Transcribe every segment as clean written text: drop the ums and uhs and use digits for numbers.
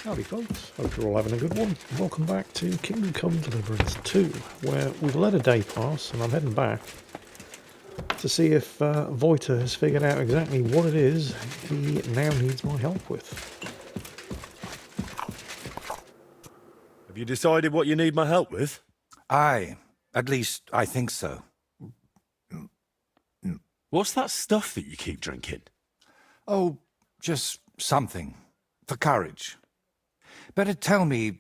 Howdy folks, hope you're all having a good one. Welcome back to Kingdom Come Deliverance 2, where we've let a day pass and I'm heading back to see if Voiter has figured out exactly what it is he now needs my help with. Have you decided what you need my help with? Aye, at least I think so. What's that stuff that you keep drinking? Oh, just something. For courage. Better tell me,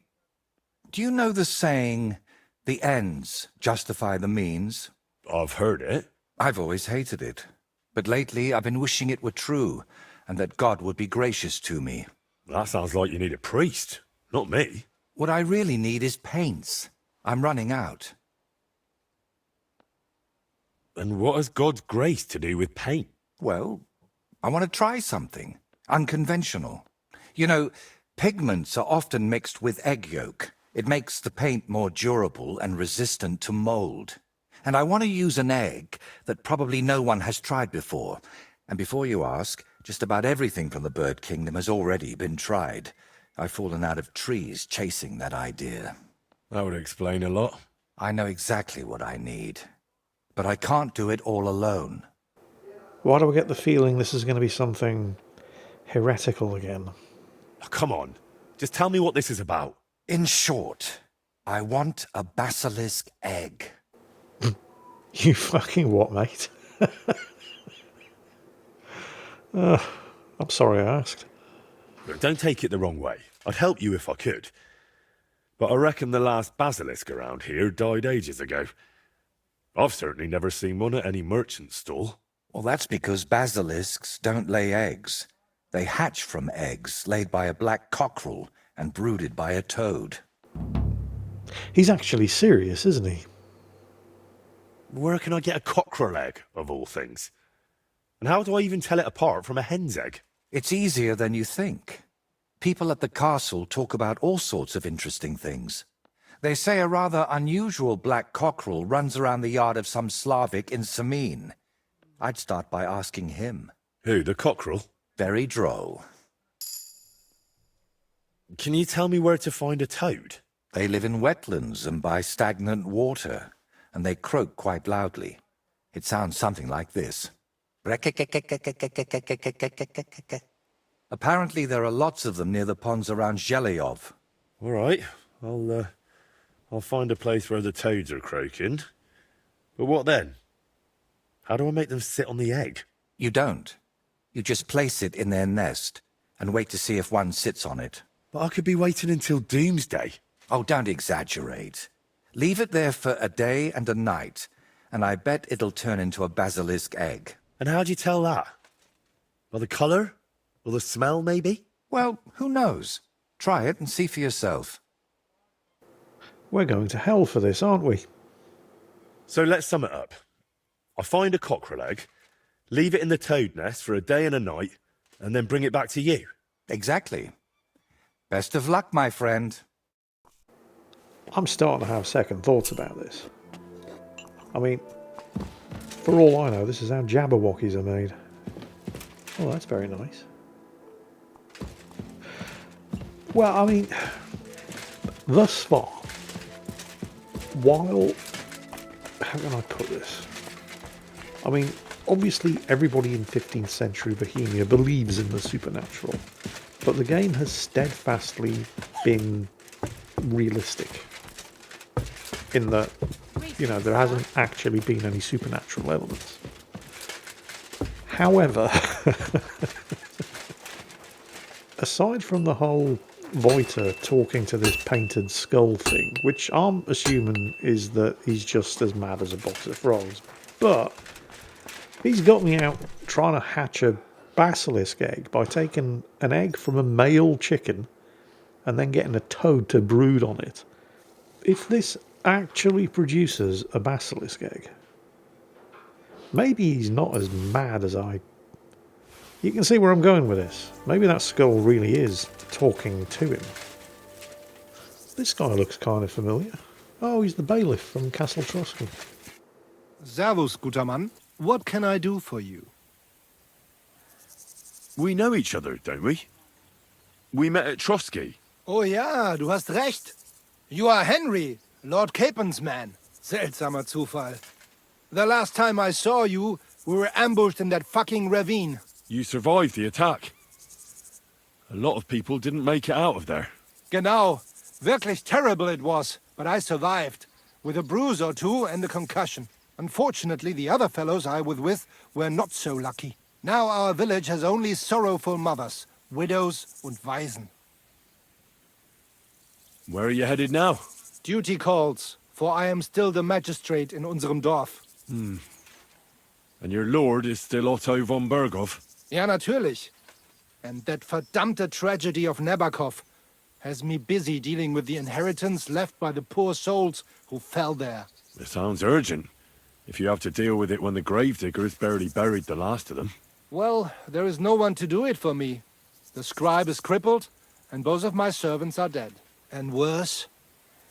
do you know the saying, the ends justify the means? I've heard it. I've always hated it. But lately I've been wishing it were true, and that God would be gracious to me. That sounds like you need a priest, not me. What I really need is paints. I'm running out. And what has God's grace to do with paint? Well, I want to try something. Unconventional. You know, pigments are often mixed with egg yolk. It makes the paint more durable and resistant to mold. And I want to use an egg that probably no one has tried before. And before you ask, just about everything from the bird kingdom has already been tried. I've fallen out of trees chasing that idea. That would explain a lot. I know exactly what I need. But I can't do it all alone. Why do I get the feeling this is going to be something heretical again? Oh, come on, just tell me what this is about. In short, I want a basilisk egg. You fucking what, mate? I'm sorry I asked. Look, don't take it the wrong way. I'd help you if I could. But I reckon the last basilisk around here died ages ago. I've certainly never seen one at any merchant stall. Well, that's because basilisks don't lay eggs. They hatch from eggs laid by a black cockerel and brooded by a toad. He's actually serious, isn't he? Where can I get a cockerel egg, of all things? And how do I even tell it apart from a hen's egg? It's easier than you think. People at the castle talk about all sorts of interesting things. They say a rather unusual black cockerel runs around the yard of some Slavic in Samin. I'd start by asking him. Who, the cockerel? Very droll. Can you tell me where to find a toad? They live in wetlands and by stagnant water, and they croak quite loudly. It sounds something like this. Apparently there are lots of them near the ponds around Zheleyov. All right, I'll find a place where the toads are croaking. But what then? How do I make them sit on the egg? You don't. You just place it in their nest and wait to see if one sits on it. But I could be waiting until doomsday. Oh, don't exaggerate. Leave it there for a day and a night, and I bet it'll turn into a basilisk egg. And how do you tell that? By the colour? Or the smell, maybe? Well, who knows? Try it and see for yourself. We're going to hell for this, aren't we? So let's sum it up. I find a cockerel egg, leave it in the toad nest for a day and a night, and then bring it back to you. Exactly. Best of luck, my friend. I'm starting to have second thoughts about this. I mean, for all I know, this is how Jabberwockies are made. Oh, that's very nice. Well, I mean, thus far, while... How can I put this? I mean, obviously everybody in 15th century Bohemia believes in the supernatural, but the game has steadfastly been realistic in that, you know, there hasn't actually been any supernatural elements. However, aside from the whole Voiter talking to this painted skull thing, which I'm assuming is that he's just as mad as a box of frogs, but he's got me out trying to hatch a basilisk egg by taking an egg from a male chicken and then getting a toad to brood on it. If this actually produces a basilisk egg, maybe he's not as mad as I... You can see where I'm going with this. Maybe that skull really is talking to him. This guy looks kind of familiar. Oh, he's the bailiff from Castle Trosky. Servus, guter Mann. What can I do for you? We know each other, don't we? We met at Trotsky. Oh ja, du hast recht. You are Henry, Lord Capen's man. Seltsamer Zufall. The last time I saw you, we were ambushed in that fucking ravine. You survived the attack. A lot of people didn't make it out of there. Genau. Wirklich terrible it was, but I survived. With a bruise or two and a concussion. Unfortunately, the other fellows I was with were not so lucky. Now our village has only sorrowful mothers, widows and Waisen. Where are you headed now? Duty calls, for I am still the magistrate in unserem Dorf. And your lord is still Otto von Berghoff? Ja, natürlich. And that verdammte tragedy of Nabokov has me busy dealing with the inheritance left by the poor souls who fell there. It sounds urgent. If you have to deal with it when the gravedigger's barely buried the last of them. Well, there is no one to do it for me. The scribe is crippled, and both of my servants are dead. And worse,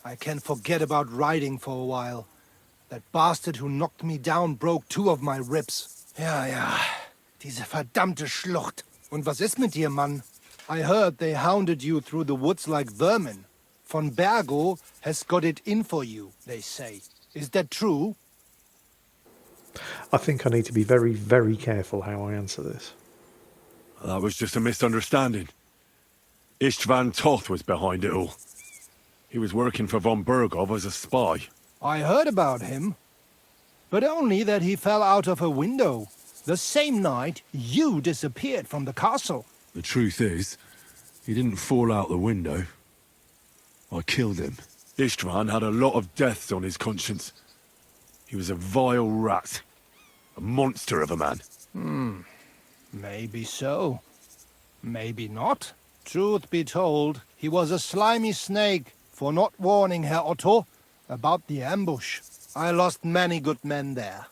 I can forget about riding for a while. That bastard who knocked me down broke 2 of my ribs. Ja, diese verdammte Schlucht. Und was ist mit dir, Mann? I heard they hounded you through the woods like vermin. Von Bergo has got it in for you, they say. Is that true? I think I need to be very, very careful how I answer this. That was just a misunderstanding. Istvan Toth was behind it all. He was working for von Berghoff as a spy. I heard about him, but only that he fell out of a window. The same night you disappeared from the castle. The truth is, he didn't fall out the window. I killed him. Istvan had a lot of deaths on his conscience. He was a vile rat. A monster of a man. Maybe so. Maybe not. Truth be told, he was a slimy snake for not warning Herr Otto about the ambush. I lost many good men there.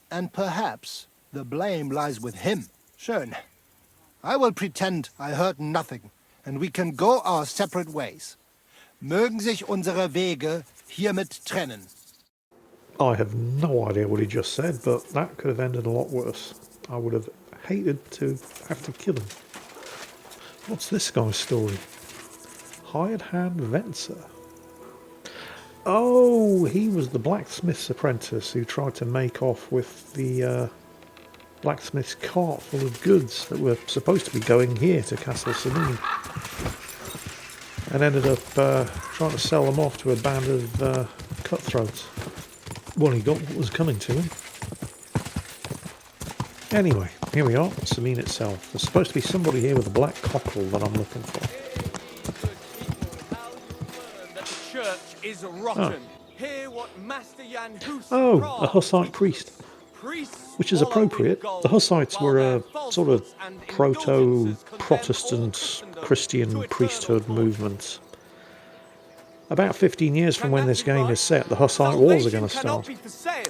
And perhaps the blame lies with him. Schön. I will pretend I heard nothing, and we can go our separate ways. Mögen sich unsere Wege hiermit trennen. I have no idea what he just said, but that could have ended a lot worse. I would have hated to have to kill him. What's this guy's story? Hired hand Venser. Oh, he was the blacksmith's apprentice who tried to make off with the blacksmith's cart full of goods that were supposed to be going here to Castle Samine, and ended up trying to sell them off to a band of cutthroats. Well, he got what was coming to him. Anyway, here we are, Samine itself. There's supposed to be somebody here with a black cockerel that I'm looking for. Is rotten. Hear what Master Jan Hus Oh, a Hussite priest. Which is appropriate. The Hussites were a sort of proto-Protestant Christian priesthood movement. About 15 years from when this game is set, the Hussite Wars are going to start.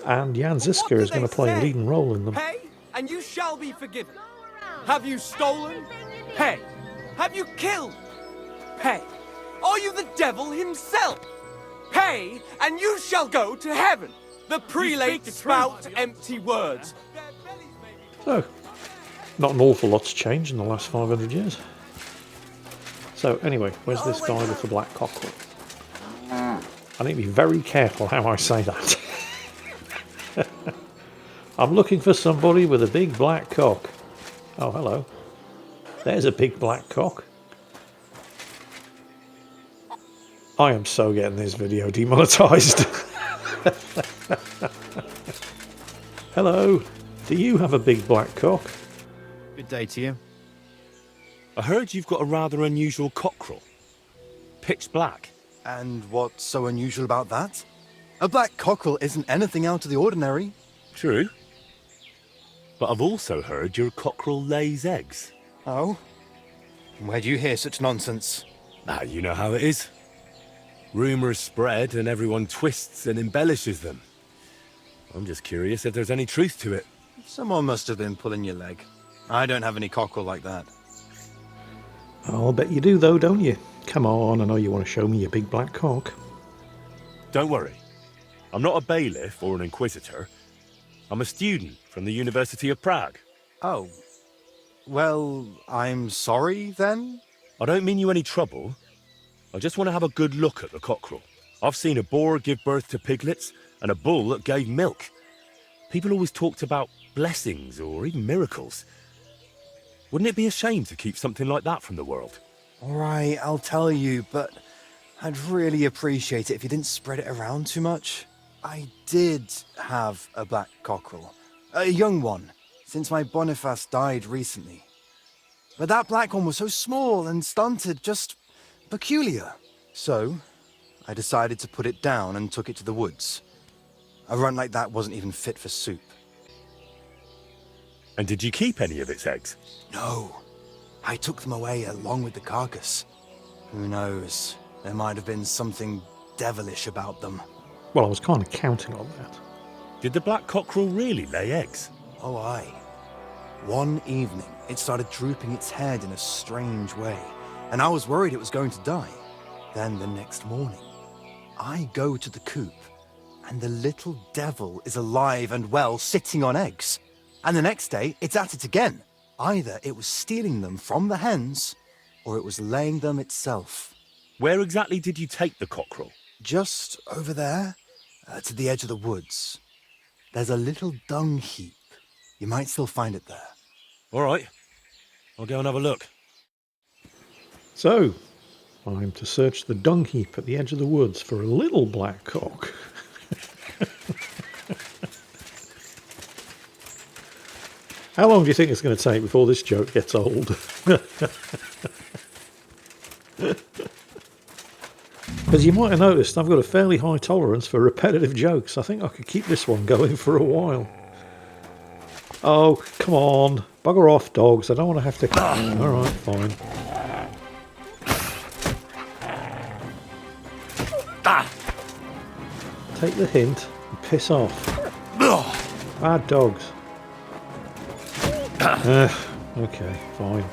And Jan Ziska is going to play a leading role in them. Pay, and you shall be forgiven. Have you stolen? Pay. Have you killed? Pay. Are you the devil himself? Pay, and you shall go to heaven. The prelates spout empty words. So, not an awful lot's changed in the last 500 years. So, anyway, where's this guy with the black cockerel? I need to be very careful how I say that. I'm looking for somebody with a big black cock. Oh, hello. There's a big black cock. I am so getting this video demonetised. Hello. Do you have a big black cock? Good day to you. I heard you've got a rather unusual cockerel. Pitch black. And what's so unusual about that? A black cockerel isn't anything out of the ordinary. True. But I've also heard your cockerel lays eggs. Oh? Where do you hear such nonsense? Ah, you know how it is. Rumours spread and everyone twists and embellishes them. I'm just curious if there's any truth to it. Someone must have been pulling your leg. I don't have any cockerel like that. I'll bet you do though, don't you? Come on, I know you want to show me your big black cock. Don't worry. I'm not a bailiff or an inquisitor. I'm a student from the University of Prague. Oh. Well, I'm sorry then? I don't mean you any trouble. I just want to have a good look at the cockerel. I've seen a boar give birth to piglets and a bull that gave milk. People always talked about blessings or even miracles. Wouldn't it be a shame to keep something like that from the world? All right, I'll tell you, but I'd really appreciate it if you didn't spread it around too much. I did have a black cockerel. A young one, since my Boniface died recently. But that black one was so small and stunted, just peculiar. So, I decided to put it down and took it to the woods. A runt like that wasn't even fit for soup. And did you keep any of its eggs? No, I took them away along with the carcass. Who knows, there might have been something devilish about them. Well, I was kind of counting on that. Did the black cockerel really lay eggs? Oh, aye. One evening, it started drooping its head in a strange way, and I was worried it was going to die. Then the next morning, I go to the coop, and the little devil is alive and well, sitting on eggs. And the next day, it's at it again. Either it was stealing them from the hens, or it was laying them itself. Where exactly did you take the cockerel? Just over there, to the edge of the woods. There's a little dung heap. You might still find it there. All right, I'll go and have a look. So, I'm to search the dung heap at the edge of the woods for a little black cock. How long do you think it's going to take before this joke gets old? As you might have noticed, I've got a fairly high tolerance for repetitive jokes. I think I could keep this one going for a while. Oh, come on. Bugger off, dogs. I don't want to have to... Alright, fine. Take the hint and piss off. Bad dogs. Okay, fine.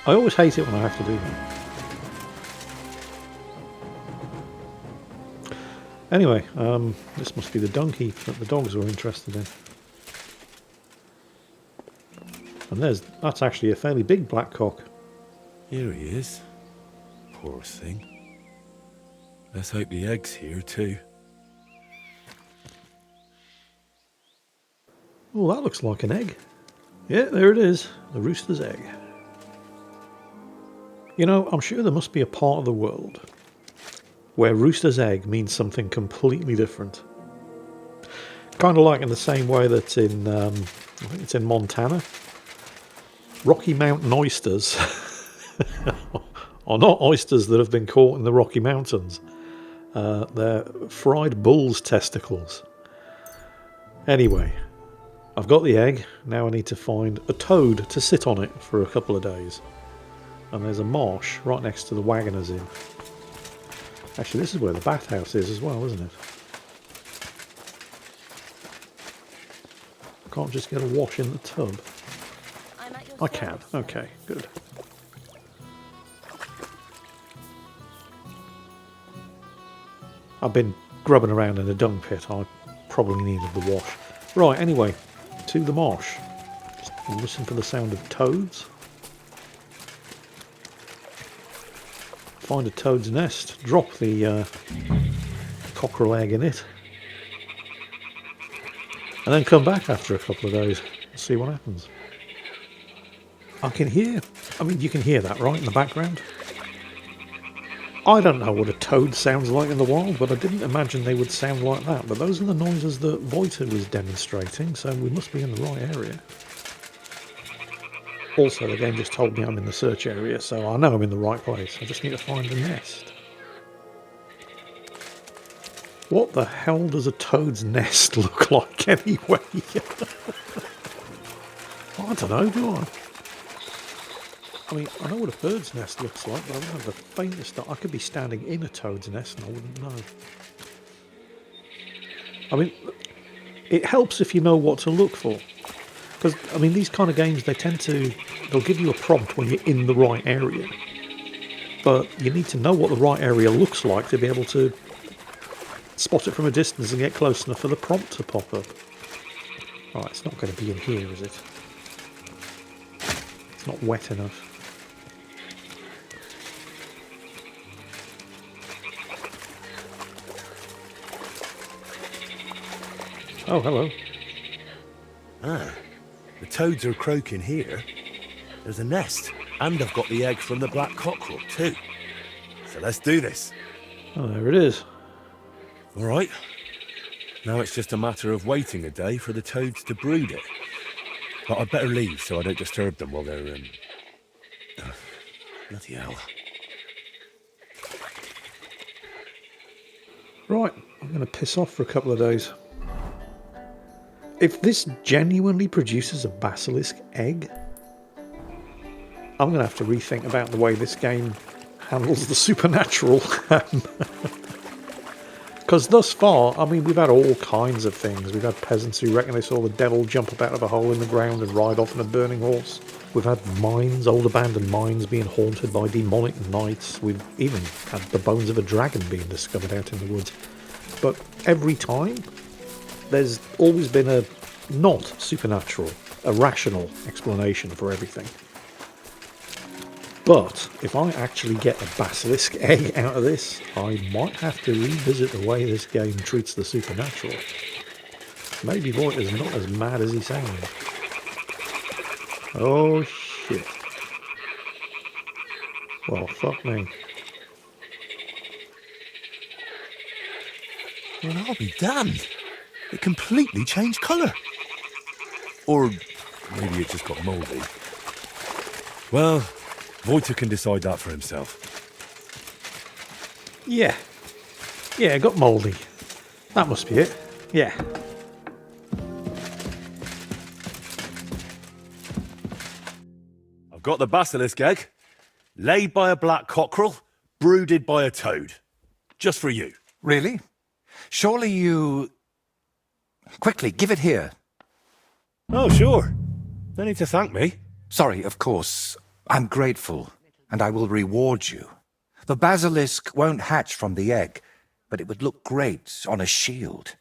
I always hate it when I have to do that. Anyway, this must be the dung heap that the dogs were interested in. And that's actually a fairly big black cock. Here he is. Poor thing. Let's hope the egg's here too. Oh, that looks like an egg. Yeah, there it is. The rooster's egg. You know, I'm sure there must be a part of the world where rooster's egg means something completely different. Kind of like in the same way that in, I think it's in Montana, Rocky Mountain oysters are not oysters that have been caught in the Rocky Mountains. They're fried bull's testicles. Anyway, I've got the egg. Now I need to find a toad to sit on it for a couple of days. And there's a marsh right next to the Wagoner's Inn. Actually, this is where the bathhouse is as well, isn't it? I can't just get a wash in the tub. I can. Okay, good. I've been grubbing around in a dung pit. I probably needed the wash. Right, anyway, to the marsh. Just listen for the sound of toads. Find a toad's nest, drop the cockerel egg in it, and then come back after a couple of days and see what happens. I mean you can hear that right in the background. I don't know what a toad sounds like in the wild, but I didn't imagine they would sound like that. But those are the noises that Voita was demonstrating, so we must be in the right area. Also, the game just told me I'm in the search area, so I know I'm in the right place. I just need to find the nest. What the hell does a toad's nest look like anyway? I don't know, do I? I mean, I know what a bird's nest looks like, but I don't have the faintest... I could be standing in a toad's nest and I wouldn't know. I mean, it helps if you know what to look for. Because, I mean, these kind of games, they'll give you a prompt when you're in the right area. But you need to know what the right area looks like to be able to spot it from a distance and get close enough for the prompt to pop up. Right, it's not going to be in here, is it? It's not wet enough. Oh, hello. Ah, the toads are croaking here. There's a nest, and I've got the egg from the black cockerel too. So let's do this. Oh, there it is. All right. Now it's just a matter of waiting a day for the toads to brood it. But I'd better leave so I don't disturb them while they're bloody hell. Right, I'm going to piss off for a couple of days. If this genuinely produces a basilisk egg, I'm going to have to rethink about the way this game handles the supernatural. Because thus far, I mean, we've had all kinds of things. We've had peasants who reckon they saw the devil jump up out of a hole in the ground and ride off on a burning horse. We've had mines, old abandoned mines, being haunted by demonic knights. We've even had the bones of a dragon being discovered out in the woods. But every time, there's always been a not supernatural, a rational explanation for everything. But if I actually get a basilisk egg out of this, I might have to revisit the way this game treats the supernatural. Maybe Voigt is not as mad as he sounds. Oh shit. Well, fuck me. Well, I'll be damned. It completely changed colour. Or maybe it just got mouldy. Well, Voiter can decide that for himself. Yeah. Yeah, it got mouldy. That must be it. Yeah. I've got the basilisk egg, laid by a black cockerel, brooded by a toad. Just for you. Really? Surely you... Quickly, give it here. Oh, sure. No need to thank me. Sorry, of course. I'm grateful, and I will reward you. The basilisk won't hatch from the egg, but it would look great on a shield.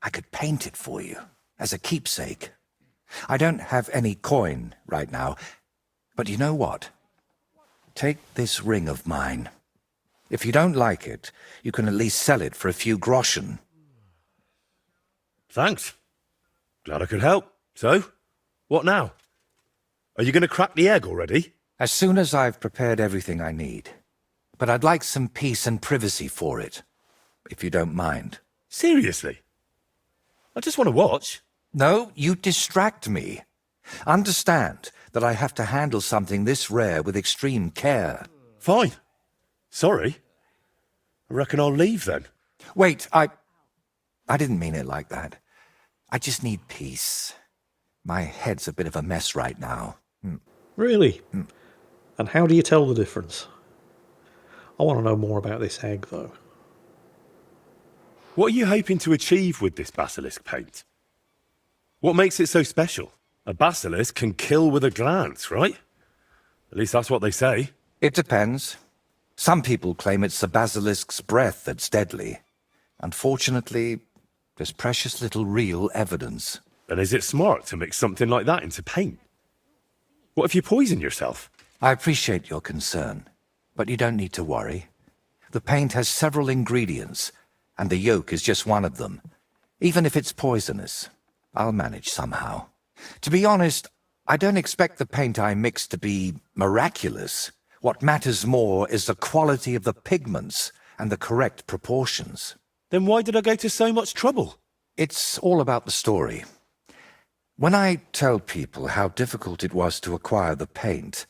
I could paint it for you, as a keepsake. I don't have any coin right now, but you know what? Take this ring of mine. If you don't like it, you can at least sell it for a few groschen. Thanks. Glad I could help. So, what now? Are you going to crack the egg already? As soon as I've prepared everything I need. But I'd like some peace and privacy for it, if you don't mind. Seriously? I just want to watch. No, you distract me. Understand that I have to handle something this rare with extreme care. Fine. Sorry. I reckon I'll leave then. Wait, I didn't mean it like that. I just need peace. My head's a bit of a mess right now. Really? And how do you tell the difference? I want to know more about this egg, though. What are you hoping to achieve with this basilisk paint? What makes it so special? A basilisk can kill with a glance, right? At least that's what they say. It depends. Some people claim it's the basilisk's breath that's deadly. Unfortunately, there's precious little real evidence. And is it smart to mix something like that into paint? What if you poison yourself? I appreciate your concern, but you don't need to worry. The paint has several ingredients, and the yolk is just one of them. Even if it's poisonous, I'll manage somehow. To be honest, I don't expect the paint I mix to be miraculous. What matters more is the quality of the pigments and the correct proportions. Then why did I go to so much trouble? It's all about the story. When I tell people how difficult it was to acquire the paint,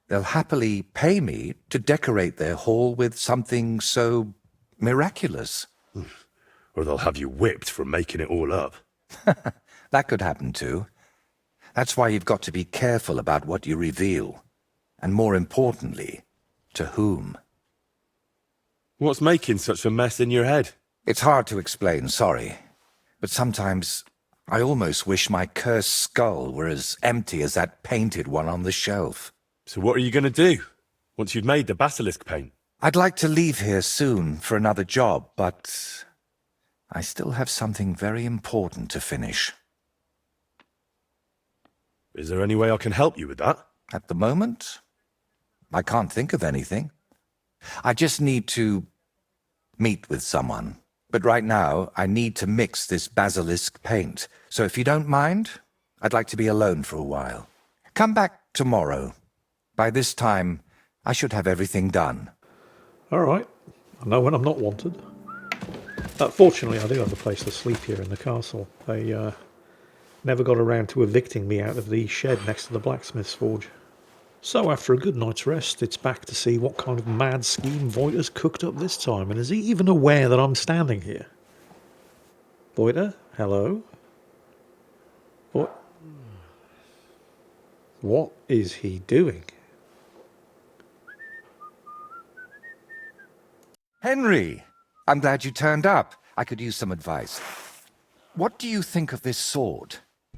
they'll happily pay me to decorate their hall with something so miraculous. Or they'll have you whipped for making it all up. That could happen too. That's why you've got to be careful about what you reveal. And more importantly, to whom. What's making such a mess in your head? It's hard to explain, sorry. But sometimes I almost wish my cursed skull were as empty as that painted one on the shelf. So what are you going to do, once you've made the basilisk paint? I'd like to leave here soon for another job, but I still have something very important to finish. Is there any way I can help you with that? At the moment, I can't think of anything. I just need to meet with someone. But right now, I need to mix this basilisk paint. So if you don't mind, I'd like to be alone for a while. Come back tomorrow. By this time, I should have everything done. All right. I know when I'm not wanted. Fortunately, I do have a place to sleep here in the castle. They never got around to evicting me out of the shed next to the blacksmith's forge. So after a good night's rest, it's back to see what kind of mad scheme Voigt has cooked up this time, and is he even aware that I'm standing here? Voiter, hello? What is he doing? Henry! I'm glad you turned up. I could use some advice. What do you think of this sword?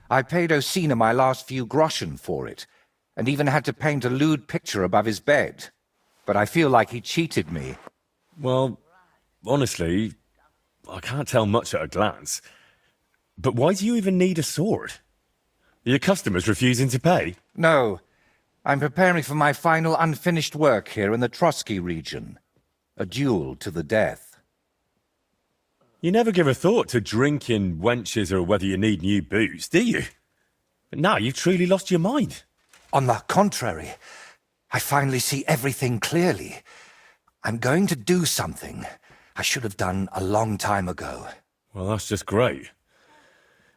I paid Osina my last few groschen for it, and even had to paint a lewd picture above his bed. But I feel like he cheated me. Well, honestly, I can't tell much at a glance. But why do you even need a sword? Are your customers refusing to pay? No, I'm preparing for my final unfinished work here in the Trotsky region. A duel to the death. You never give a thought to drinking, wenches, or whether you need new boots, do you? But now you've truly lost your mind. On the contrary, I finally see everything clearly. I'm going to do something I should have done a long time ago. Well, that's just great.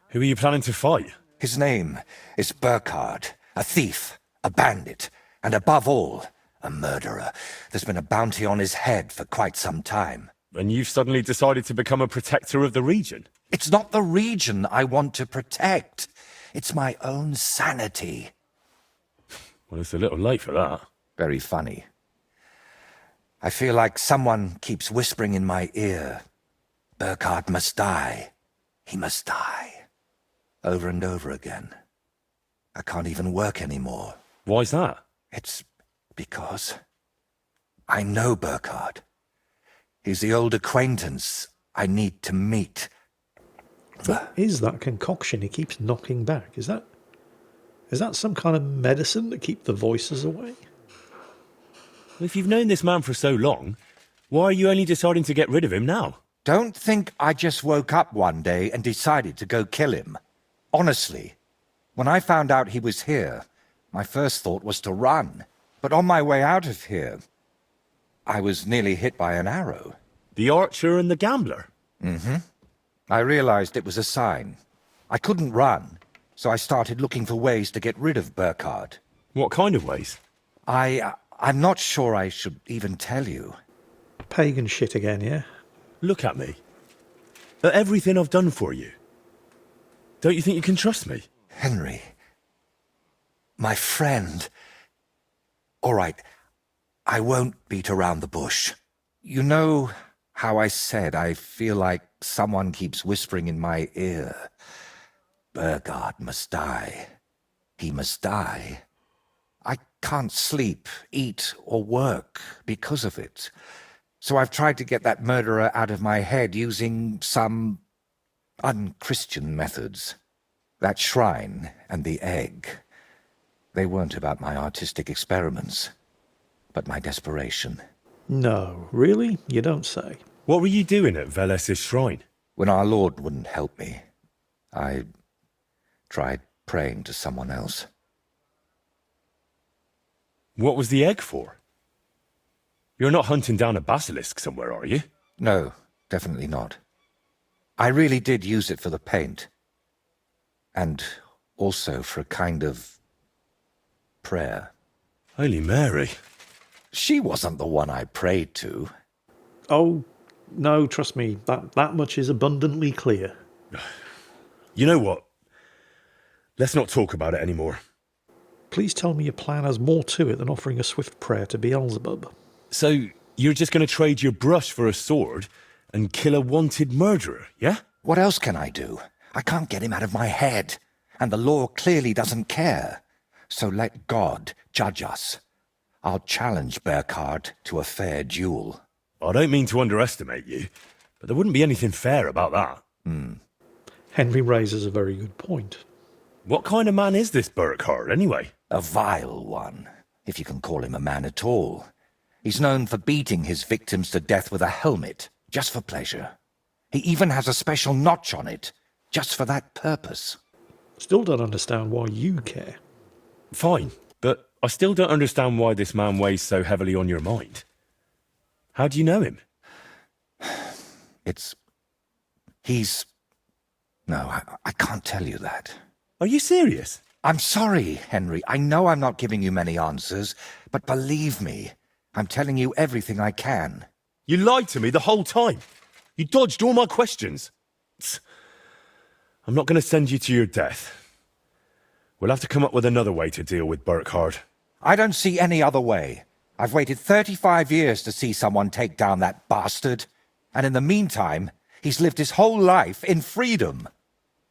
Who are you planning to fight? His name is Burkhard, a thief, a bandit, and above all, a murderer. There's been a bounty on his head for quite some time. And you've suddenly decided to become a protector of the region? It's not the region I want to protect. It's my own sanity. Well, it's a little late for that. Very funny. I feel like someone keeps whispering in my ear, Burkhard must die. He must die. Over and over again. I can't even work anymore. Why's that? It's because I know Burkhard. He's the old acquaintance I need to meet. What is that concoction he keeps knocking back? Is that some kind of medicine to keep the voices away? If you've known this man for so long, why are you only deciding to get rid of him now? Don't think I just woke up one day and decided to go kill him. Honestly, when I found out he was here, my first thought was to run. But on my way out of here, I was nearly hit by an arrow. The archer and the gambler? Mm-hmm. I realized it was a sign. I couldn't run, so I started looking for ways to get rid of Burkhard. What kind of ways? I'm not sure I should even tell you. Pagan shit again, yeah? Look at me. At everything I've done for you. Don't you think you can trust me? Henry. My friend. All right, I won't beat around the bush. You know how I said I feel like someone keeps whispering in my ear, Burkhard must die. He must die. I can't sleep, eat, or work because of it. So I've tried to get that murderer out of my head using some unchristian methods. That shrine and the egg, they weren't about my artistic experiments, but my desperation. No, really? You don't say. What were you doing at Veles's shrine? When our Lord wouldn't help me, I tried praying to someone else. What was the egg for? You're not hunting down a basilisk somewhere, are you? No, definitely not. I really did use it for the paint. And also for a kind of prayer. Holy Mary. She wasn't the one I prayed to. Oh, no, trust me, that much is abundantly clear. You know what? Let's not talk about it anymore. Please tell me your plan has more to it than offering a swift prayer to Beelzebub. So, you're just going to trade your brush for a sword and kill a wanted murderer, yeah? What else can I do? I can't get him out of my head, and the law clearly doesn't care. So let God judge us. I'll challenge Burkhard to a fair duel. I don't mean to underestimate you, But there wouldn't be anything fair about that. Henry raises a very good point. What kind of man is this Burkhardt, anyway? A vile one, if you can call him a man at all. He's known for beating his victims to death with a helmet, just for pleasure. He even has a special notch on it, just for that purpose. Still don't understand why you care. Fine, but I still don't understand why this man weighs so heavily on your mind. How do you know him? No, I can't tell you that. Are you serious? I'm sorry, Henry. I know I'm not giving you many answers, but believe me, I'm telling you everything I can. You lied to me the whole time. You dodged all my questions. I'm not going to send you to your death. We'll have to come up with another way to deal with Burkhardt. I don't see any other way. I've waited 35 years to see someone take down that bastard. And in the meantime, he's lived his whole life in freedom.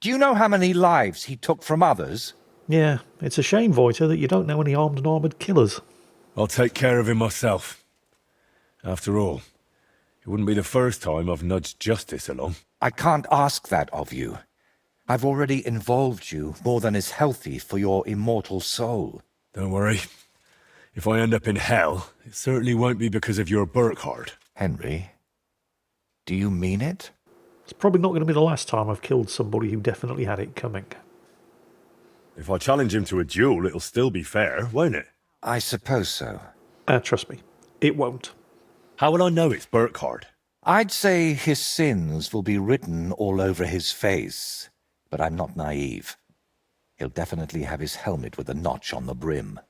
Do you know how many lives he took from others? Yeah, it's a shame, Voiter, that you don't know any armed and armoured killers. I'll take care of him myself. After all, it wouldn't be the first time I've nudged justice along. I can't ask that of you. I've already involved you more than is healthy for your immortal soul. Don't worry. If I end up in hell, it certainly won't be because of your Burkhardt. Henry, do you mean it? It's probably not going to be the last time I've killed somebody who definitely had it coming. If I challenge him to a duel, it'll still be fair, won't it? I suppose so. Trust me, it won't. How will I know it's Burkhardt? I'd say his sins will be written all over his face, but I'm not naive. He'll definitely have his helmet with a notch on the brim.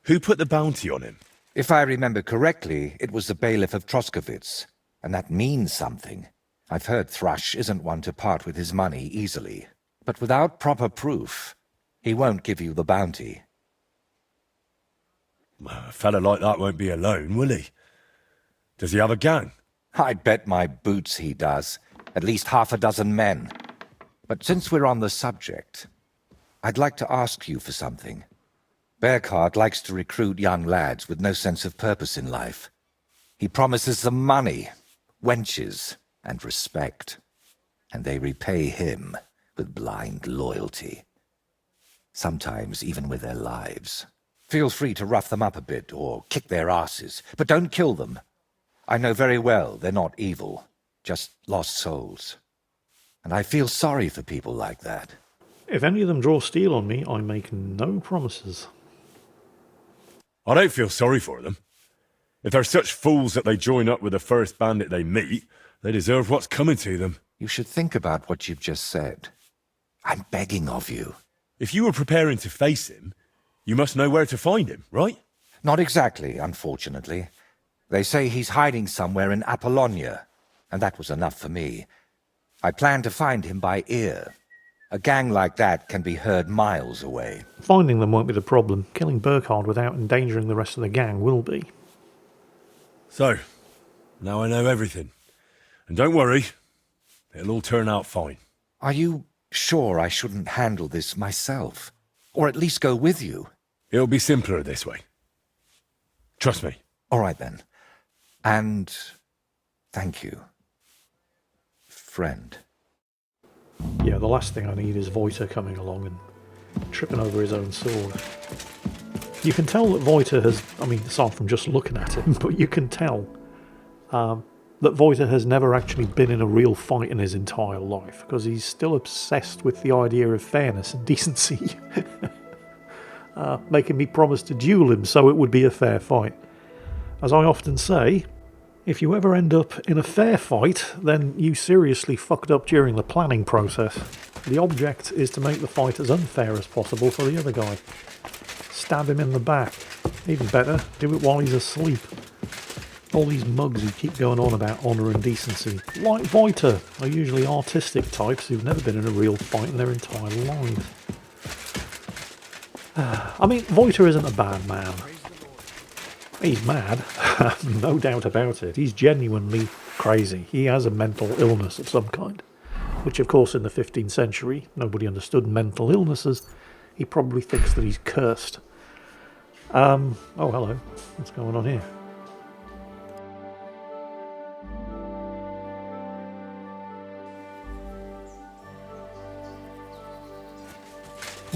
Who put the bounty on him? If I remember correctly, it was the bailiff of Troskowitz, and that means something. I've heard Thrush isn't one to part with his money easily, but without proper proof, he won't give you the bounty. A fella like that won't be alone, will he? Does he have a gang? I bet my boots he does. At least half a dozen men. But since we're on the subject, I'd like to ask you for something. Burkhardt likes to recruit young lads with no sense of purpose in life. He promises them money, wenches, and respect. And they repay him with blind loyalty. Sometimes even with their lives. Feel free to rough them up a bit or kick their asses, but don't kill them. I know very well they're not evil, just lost souls. And I feel sorry for people like that. If any of them draw steel on me, I make no promises. I don't feel sorry for them. If they're such fools that they join up with the first bandit they meet, they deserve what's coming to them. You should think about what you've just said. I'm begging of you. If you were preparing to face him, you must know where to find him, right? Not exactly, unfortunately. They say he's hiding somewhere in Apollonia, and that was enough for me. I plan to find him by ear. A gang like that can be heard miles away. Finding them won't be the problem. Killing Burkhardt without endangering the rest of the gang will be. So, now I know everything. And don't worry, it'll all turn out fine. Are you sure I shouldn't handle this myself? Or at least go with you? It'll be simpler this way. Trust me. All right then. And thank you, friend. Yeah, the last thing I need is Voiter coming along and tripping over his own sword. You can tell that Voiter has, aside from just looking at him, but you can tell that Voiter has never actually been in a real fight in his entire life, because he's still obsessed with the idea of fairness and decency. Making me promise to duel him so it would be a fair fight. As I often say, if you ever end up in a fair fight, then you seriously fucked up during the planning process. The object is to make the fight as unfair as possible for the other guy. Stab him in the back. Even better, do it while he's asleep. All these mugs who keep going on about honour and decency, like Voiter, are usually artistic types who've never been in a real fight in their entire lives. Voiter isn't a bad man. He's mad, no doubt about it. He's genuinely crazy. He has a mental illness of some kind, which of course in the 15th century, nobody understood mental illnesses. He probably thinks that he's cursed. Oh, hello. What's going on here?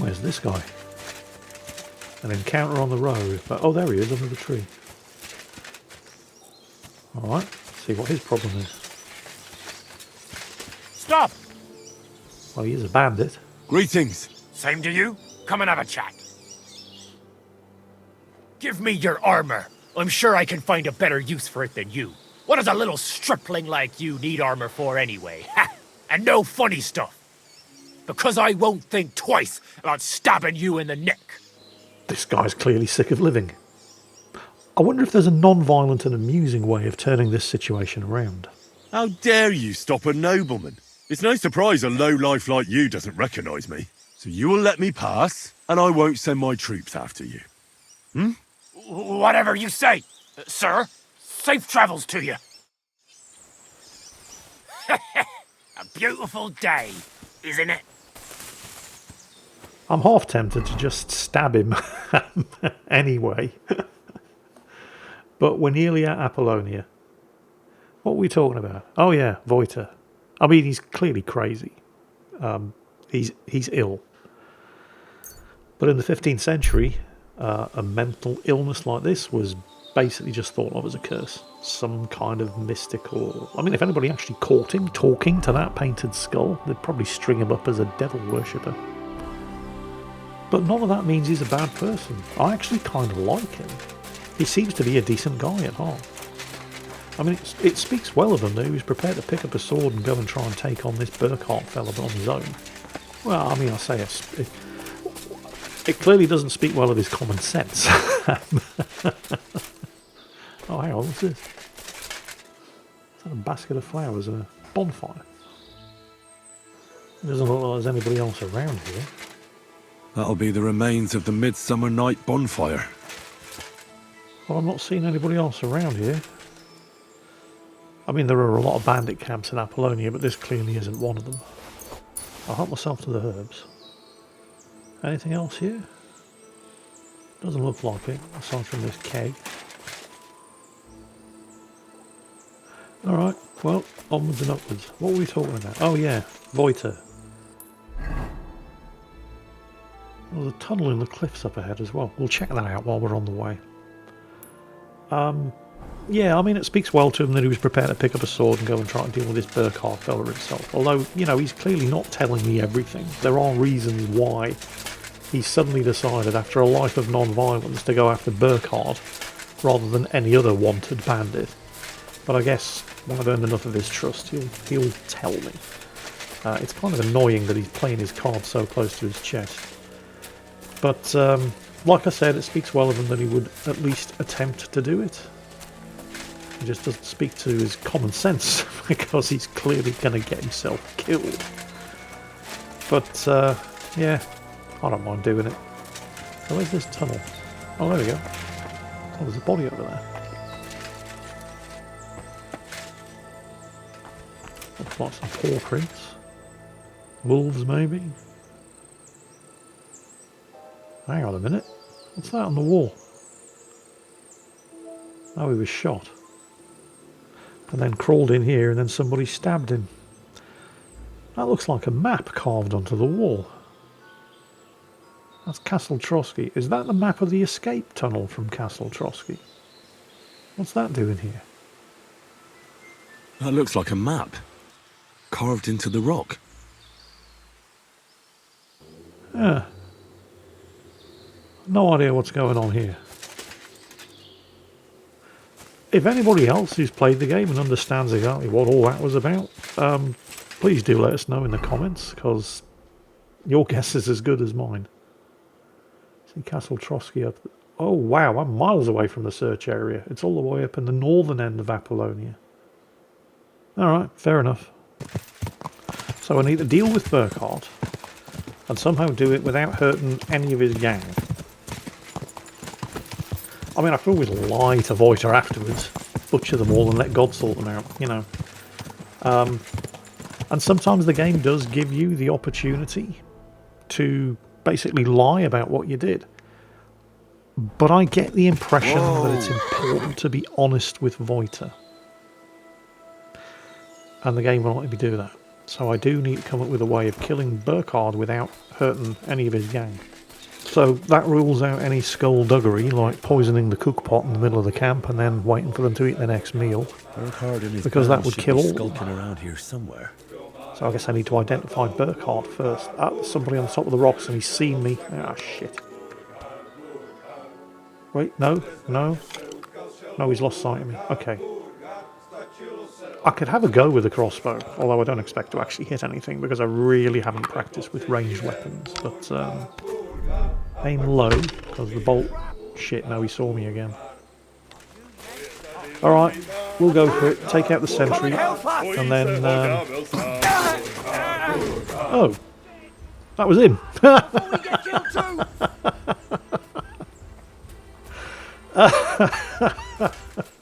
Where's this guy? An encounter on the road. But, oh, there he is under the tree. Alright, see what his problem is. Stop! Well, he is a bandit. Greetings. Same to you. Come and have a chat. Give me your armor. I'm sure I can find a better use for it than you. What does a little stripling like you need armor for anyway? Ha! And no funny stuff. Because I won't think twice about stabbing you in the neck. This guy's clearly sick of living. I wonder if there's a non-violent and amusing way of turning this situation around. How dare you stop a nobleman? It's no surprise a lowlife like you doesn't recognise me. So you will let me pass, and I won't send my troops after you. Hmm? Whatever you say, sir. Safe travels to you. A beautiful day, isn't it? I'm half tempted to just stab him anyway. But we're nearly at Apollonia. What are we talking about? Oh yeah, Voiter. I mean, he's clearly crazy. He's ill. But in the 15th century, a mental illness like this was basically just thought of as a curse. Some kind of mystical... I mean, if anybody actually caught him talking to that painted skull, they'd probably string him up as a devil worshipper. But none of that means he's a bad person. I actually kind of like him. He seems to be a decent guy at heart. I mean, it speaks well of him that he was prepared to pick up a sword and go and try and take on this Burkhart fella on his own. Well, I mean, I say it clearly doesn't speak well of his common sense. Oh, hang on, what's this? Is that a basket of flowers and a bonfire? It doesn't look like there's anybody else around here. That'll be the remains of the Midsummer Night bonfire. Well, I'm not seeing anybody else around here. I mean, there are a lot of bandit camps in Apollonia, but this clearly isn't one of them. I'll help myself to the herbs. Anything else here? Doesn't look like it, aside from this keg. Alright, well, onwards and upwards. What were we talking about? Oh yeah, Voiter. There's a tunnel in the cliffs up ahead as well. We'll check that out while we're on the way. Yeah, I mean, it speaks well to him that he was prepared to pick up a sword and go and try and deal with this Burkhart fella himself. Although, you know, he's clearly not telling me everything. There are reasons why he suddenly decided, after a life of non-violence, to go after Burkhart rather than any other wanted bandit. But I guess when I've earned enough of his trust, he'll tell me. It's kind of annoying that he's playing his cards so close to his chest. But, like I said, it speaks well of him that he would at least attempt to do it. It just doesn't speak to his common sense, because he's clearly going to get himself killed. But, yeah, I don't mind doing it. So where's this tunnel? Oh, there we go. Oh, there's a body over there. Looks like some paw prints. Wolves, maybe? Hang on a minute. What's that on the wall? Oh, he was shot. And then crawled in here and then somebody stabbed him. That looks like a map carved onto the wall. That's Castle Trotsky. Is that the map of the escape tunnel from Castle Trotsky? What's that doing here? That looks like a map. Carved into the rock. Yeah. No idea what's going on here. If anybody else who's played the game and understands exactly what all that was about, please do let us know in the comments, because your guess is as good as mine. See Castle Trotsky up. Oh wow, I'm miles away from the search area. It's all the way up in the northern end of Apollonia. Alright, fair enough. So I need to deal with Burkhart and somehow do it without hurting any of his gang. I mean, I could always lie to Voiter afterwards, butcher them all and let God sort them out, you know. And sometimes the game does give you the opportunity to basically lie about what you did. But I get the impression that it's important to be honest with Voiter. And the game will not let me do that. So I do need to come up with a way of killing Burkhard without hurting any of his gang. So that rules out any skullduggery, like poisoning the cook pot in the middle of the camp and then waiting for them to eat their next meal. Burkhard and his Because that band would should kill be all- skulking around here somewhere. So I guess I need to identify Burkhard first. Ah, there's somebody on top of the rocks and he's seen me. Ah, shit. Wait, no, he's lost sight of me. Okay. I could have a go with the crossbow, although I don't expect to actually hit anything because I really haven't practiced with ranged weapons. But aim low, because the bolt... Shit, no, he saw me again. Alright, we'll go for it. Take out the sentry, and then... Oh, that was him.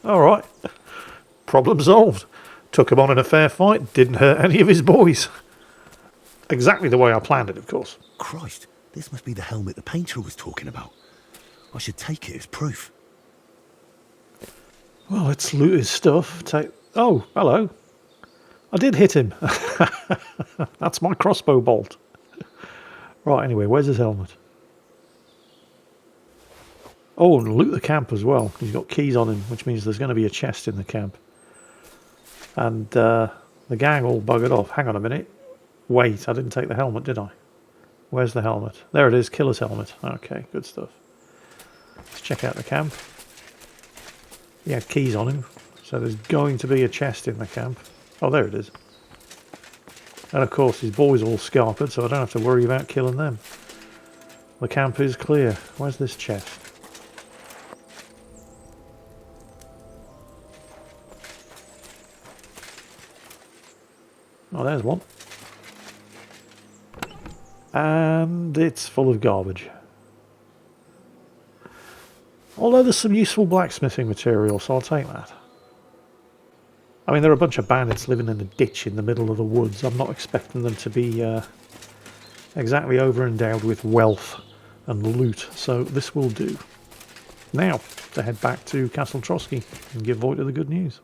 Alright, problem solved. Took him on in a fair fight, didn't hurt any of his boys. Exactly the way I planned it, of course. Christ, this must be the helmet the painter was talking about. I should take it as proof. Well, let's loot his stuff. Oh, hello. I did hit him. That's my crossbow bolt. Right, anyway, where's his helmet? Oh, and loot the camp as well. He's got keys on him, which means there's going to be a chest in the camp. And the gang all buggered off. Hang on a minute. Wait, I didn't take the helmet, did I? Where's the helmet? There it is, killer's helmet. Okay, good stuff. Let's check out the camp. He had keys on him, so there's going to be a chest in the camp. Oh, there it is. And of course, his boys all scarpered, so I don't have to worry about killing them. The camp is clear. Where's this chest? Oh, there's one. And it's full of garbage. Although there's some useful blacksmithing material, so I'll take that. I mean, there are a bunch of bandits living in a ditch in the middle of the woods. I'm not expecting them to be exactly over-endowed with wealth and loot, so this will do. Now, to head back to Castle Trotsky and give Voita the good news.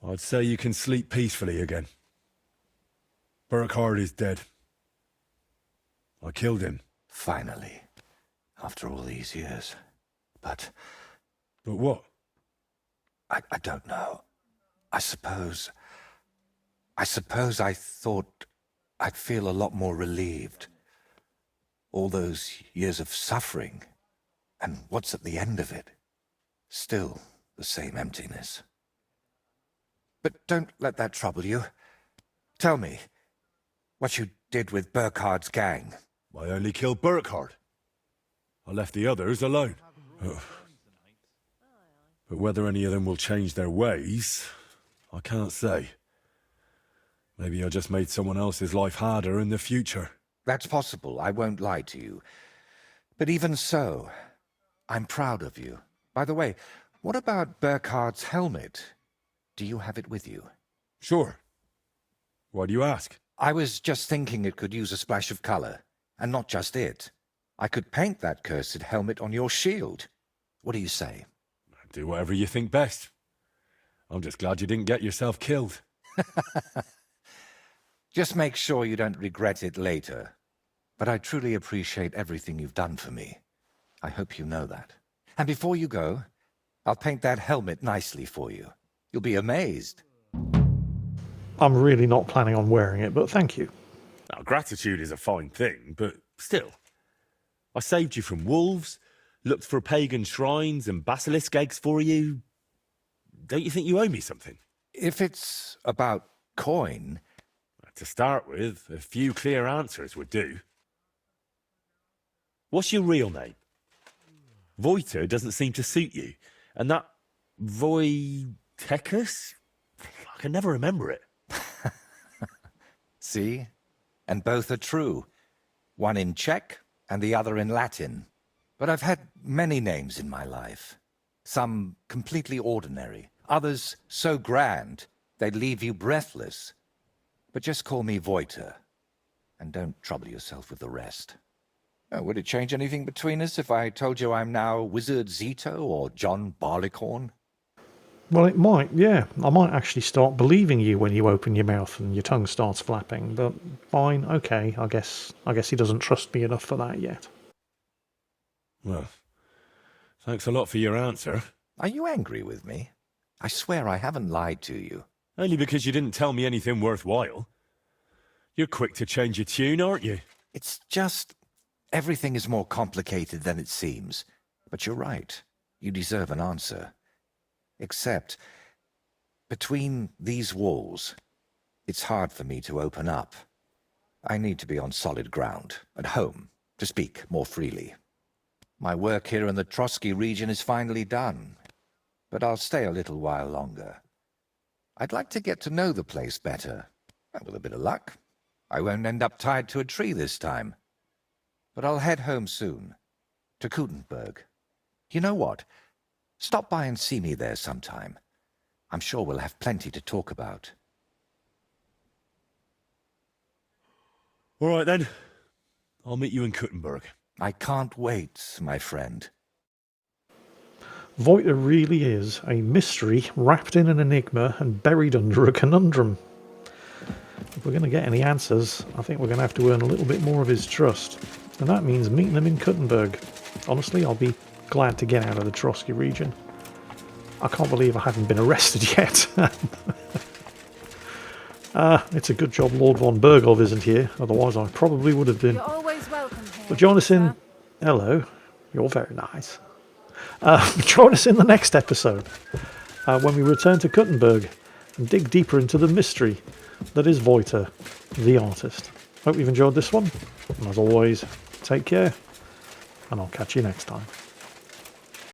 I'd say you can sleep peacefully again. Burkhard is dead. I killed him. Finally, after all these years. But what? I don't know. I suppose I thought I'd feel a lot more relieved. All those years of suffering, and what's at the end of it? Still the same emptiness. But don't let that trouble you. Tell me what you did with Burkhard's gang. I only killed Burkhard. I left the others alone. But whether any of them will change their ways, I can't say. Maybe I just made someone else's life harder in the future. That's possible, I won't lie to you. But even so, I'm proud of you. By the way, what about Burkhard's helmet? Do you have it with you? Sure. Why do you ask? I was just thinking it could use a splash of color. And not just it. I could paint that cursed helmet on your shield. What do you say? Do whatever you think best. I'm just glad you didn't get yourself killed. Just make sure you don't regret it later. But I truly appreciate everything you've done for me. I hope you know that. And before you go, I'll paint that helmet nicely for you. You'll be amazed. I'm really not planning on wearing it, but thank you. Now, gratitude is a fine thing, but still. I saved you from wolves, looked for pagan shrines and basilisk eggs for you. Don't you think you owe me something? If it's about coin... To start with, a few clear answers would do. What's your real name? Voita doesn't seem to suit you. And that Voitechus? I can never remember it. See? And both are true. One in Czech and the other in Latin. But I've had many names in my life. Some completely ordinary. Others so grand they'd leave you breathless. But just call me Voita. And don't trouble yourself with the rest. Oh, would it change anything between us if I told you I'm now Wizard Zito or John Barleycorn? Well, it might, yeah. I might actually start believing you when you open your mouth and your tongue starts flapping, but fine, okay, I guess he doesn't trust me enough for that yet. Well, thanks a lot for your answer. Are you angry with me? I swear I haven't lied to you. Only because you didn't tell me anything worthwhile. You're quick to change your tune, aren't you? It's just... everything is more complicated than it seems. But you're right. You deserve an answer. Except, between these walls, it's hard for me to open up. I need to be on solid ground, at home, to speak more freely. My work here in the Trotsky region is finally done, but I'll stay a little while longer. I'd like to get to know the place better, and with a bit of luck, I won't end up tied to a tree this time. But I'll head home soon, to Kutenberg. You know what? Stop by and see me there sometime. I'm sure we'll have plenty to talk about. All right, then. I'll meet you in Kuttenberg. I can't wait, my friend. Voiter really is a mystery wrapped in an enigma and buried under a conundrum. If we're going to get any answers, I think we're going to have to earn a little bit more of his trust. And that means meeting him in Kuttenberg. Honestly, I'll be glad to get out of the Trotsky region. I can't believe I haven't been arrested yet. It's a good job Lord von Berghoff isn't here, otherwise I probably would have been. You're always welcome here. But join us in... Hello, you're very nice. Join us in the next episode, when we return to Kuttenberg and dig deeper into the mystery that is Voiter, the artist. Hope you've enjoyed this one, and as always, take care, and I'll catch you next time.